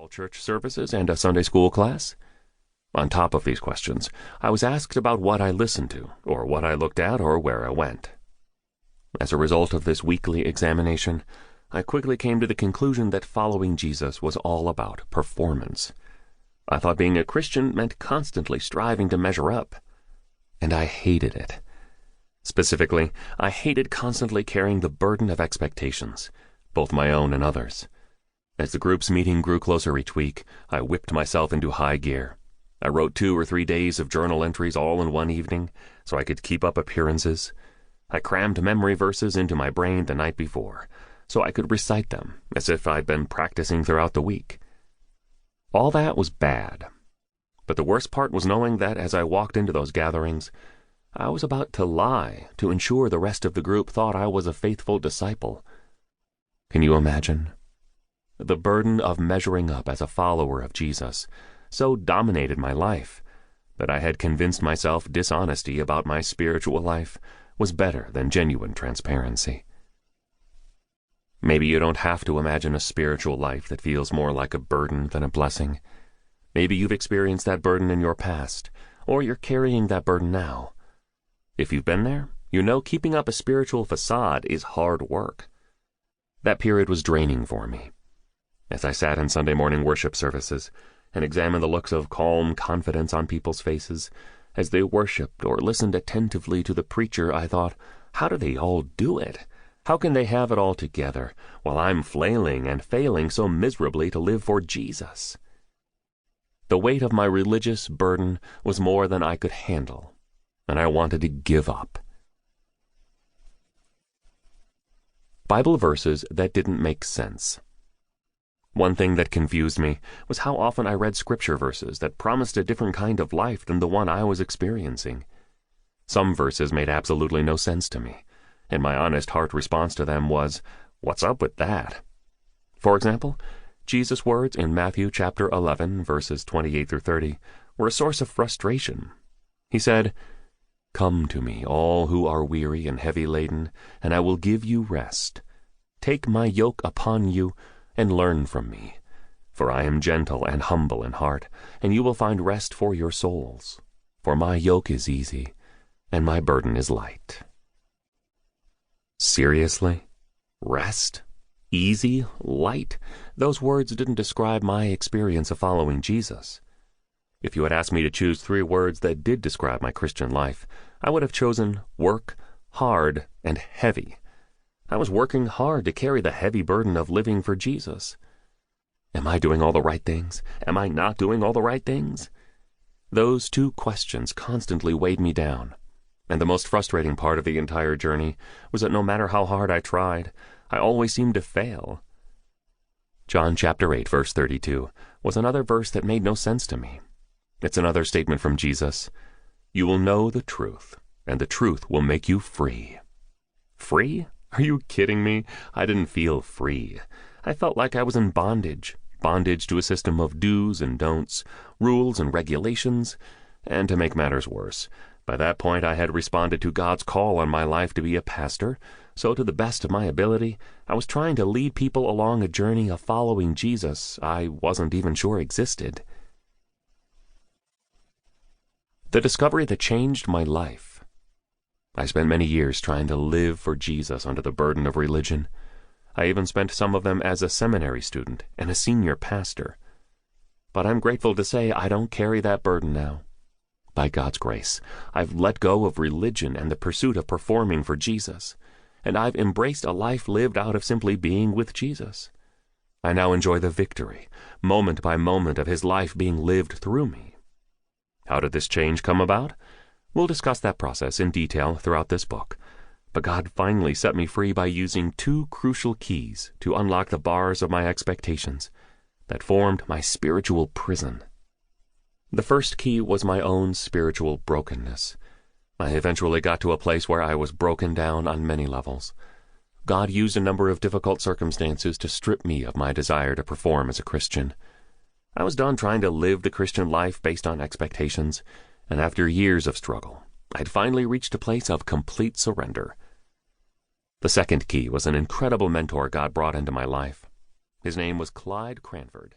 all church services and a Sunday school class? On top of these questions, I was asked about what I listened to, or what I looked at, or where I went. As a result of this weekly examination, I quickly came to the conclusion that following Jesus was all about performance. I thought being a Christian meant constantly striving to measure up, and I hated it. Specifically, I hated constantly carrying the burden of expectations, both my own and others. As the group's meeting grew closer each week, I whipped myself into high gear. I wrote 2 or 3 days of journal entries all in one evening so I could keep up appearances. I crammed memory verses into my brain the night before so I could recite them as if I'd been practicing throughout the week. All that was bad, but the worst part was knowing that as I walked into those gatherings, I was about to lie to ensure the rest of the group thought I was a faithful disciple. Can you imagine? The burden of measuring up as a follower of Jesus so dominated my life that I had convinced myself dishonesty about my spiritual life was better than genuine transparency. Maybe you don't have to imagine a spiritual life that feels more like a burden than a blessing. Maybe you've experienced that burden in your past, or you're carrying that burden now. If you've been there, you know keeping up a spiritual facade is hard work. That period was draining for me. As I sat in Sunday morning worship services and examined the looks of calm confidence on people's faces as they worshiped or listened attentively to the preacher, I thought, how do they all do it? How can they have it all together while I'm flailing and failing so miserably to live for Jesus? The weight of my religious burden was more than I could handle, and I wanted to give up. Bible verses that didn't make sense. One thing that confused me was how often I read scripture verses that promised a different kind of life than the one I was experiencing. Some verses made absolutely no sense to me, and my honest heart response to them was, what's up with that? For example, Jesus' words in Matthew chapter 11, verses 28 through 30, were a source of frustration. He said, "Come to me, all who are weary and heavy laden, and I will give you rest. Take my yoke upon you and learn from me, for I am gentle and humble in heart, and you will find rest for your souls. For my yoke is easy, and my burden is light." Seriously? Rest? Easy? Light? Those words didn't describe my experience of following Jesus. If you had asked me to choose 3 words that did describe my Christian life, I would have chosen work, hard, and heavy. I was working hard to carry the heavy burden of living for Jesus. Am I doing all the right things? Am I not doing all the right things? Those 2 questions constantly weighed me down, and the most frustrating part of the entire journey was that no matter how hard I tried, I always seemed to fail. John chapter 8, verse 32 was another verse that made no sense to me. It's another statement from Jesus. You will know the truth, and the truth will make you free. Free? Are you kidding me? I didn't feel free. I felt like I was in bondage to a system of do's and don'ts, rules and regulations, and to make matters worse, by that point I had responded to God's call on my life to be a pastor, so to the best of my ability, I was trying to lead people along a journey of following Jesus I wasn't even sure existed. The discovery that changed my life. I spent many years trying to live for Jesus under the burden of religion. I even spent some of them as a seminary student and a senior pastor. But I'm grateful to say I don't carry that burden now. By God's grace, I've let go of religion and the pursuit of performing for Jesus, and I've embraced a life lived out of simply being with Jesus. I now enjoy the victory, moment by moment, of his life being lived through me. How did this change come about? We'll discuss that process in detail throughout this book, but God finally set me free by using 2 crucial keys to unlock the bars of my expectations that formed my spiritual prison. The first key was my own spiritual brokenness. I eventually got to a place where I was broken down on many levels. God used a number of difficult circumstances to strip me of my desire to perform as a Christian. I was done trying to live the Christian life based on expectations, and after years of struggle, I'd finally reached a place of complete surrender. The second key was an incredible mentor God brought into my life. His name was Clyde Cranford.